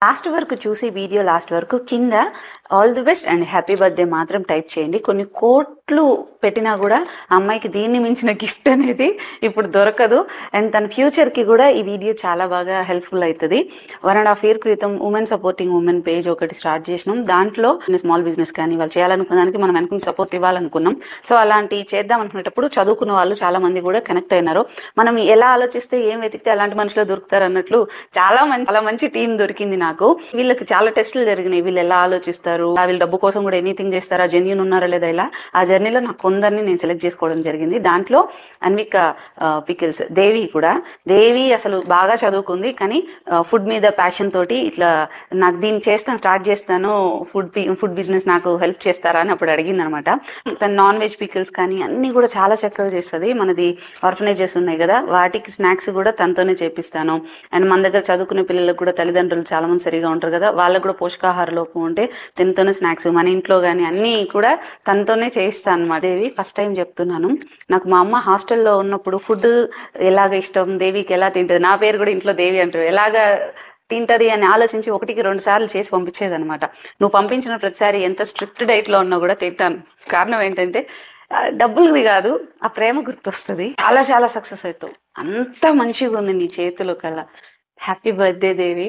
Last వరకు చూసి video last వరకు కింద all the best and happy birthday మాత్రం టైప్ చేయండి. కొన్ని కోట్లు పెట్టినా కూడా అమ్మాయికి దీన్ని మించిన గిఫ్ట్ అనేది ఇప్పుడు దొరకదు. అండ్ తన ఫ్యూచర్కి కూడా ఈ వీడియో చాలా బాగా హెల్ప్ఫుల్ అవుతుంది. 1.5 year క్రితం ఉమెన్ సపోర్టింగ్ ఉమెన్ పేజ్ ఒకటి స్టార్ట్ చేసినాం. దాంట్లో స్మాల్ బిజినెస్ కానీ వాళ్ళు చేయాలనుకున్న దానికి మనం అనుకున్న సపోర్ట్ ఇవ్వాలనుకున్నాం. సో అలాంటి చేద్దాం అనుకునేటప్పుడు చదువుకున్న వాళ్ళు చాలా మంది కూడా కనెక్ట్ అయినారు. మనం ఎలా ఆలోచిస్తే ఏం వెతికితే అలాంటి మనుషులు దొరుకుతారు అన్నట్లు చాలా మంచి టీం దొరికింది నాకు. వీళ్ళకి చాలా టెస్టులు జరిగినాయి. వీళ్ళు ఎలా ఆలోచిస్తారు, వీళ్ళు డబ్బు కోసం కూడా ఎనీథింగ్ చేస్తారా, జెన్యూన్ ఉన్నారా లేదా, ఇలా ఆ జర్నీలో నాకు కొందరిని నేను సెలెక్ట్ చేసుకోవడం జరిగింది. దాంట్లో అన్విక పికిల్స్, దేవి అసలు బాగా చదువుకుంది కానీ ఫుడ్ మీద ప్యాషన్ తోటి ఇట్లా నాకు దీన్ని స్టార్ట్ చేస్తాను, ఫుడ్ బిజినెస్ నాకు హెల్ప్ చేస్తారా అని అప్పుడు అడిగింది అనమాట. తను నాన్ వెజ్ పికిల్స్ కానీ అన్నీ కూడా చాలా చక్కగా చేస్తుంది. మనది ఆర్ఫనేజెస్ ఉన్నాయి కదా, వాటికి స్నాక్స్ కూడా తనతోనే చేపిస్తాను. అండ్ మన దగ్గర చదువుకునే పిల్లలకు కూడా తల్లిదండ్రులు చాలా మంది సరిగా ఉంటారు కదా, వాళ్ళకు కూడా పోషకాహార లోపం ఉంటే తనతోనే స్నాక్స్, మన ఇంట్లో కానీ అన్నీ కూడా తనతోనే చేయిస్తాను అనమాట. దేవి ఫస్ట్ టైం చెప్తున్నాను, నాకు మా అమ్మ హాస్టల్లో ఉన్నప్పుడు ఫుడ్ ఎలాగ ఇష్టం, దేవికి ఎలా తింటుంది, నా పేరు కూడా ఇంట్లో దేవి అంటారు, ఎలాగా తింటది అని ఆలోచించి 1-2 సార్లు చేసి పంపించేది అనమాట. నువ్వు పంపించిన ప్రతిసారి ఎంత స్ట్రిక్ట్ డైట్లో ఉన్నా కూడా తింటాను. కారణం ఏంటంటే డబ్బులది కాదు, ఆ ప్రేమ గుర్తొస్తుంది. చాలా సక్సెస్ అవుతావు. అంత మంచిగా ఉంది నీ చేతిలో కల్లా. హ్యాపీ బర్త్డే దేవి.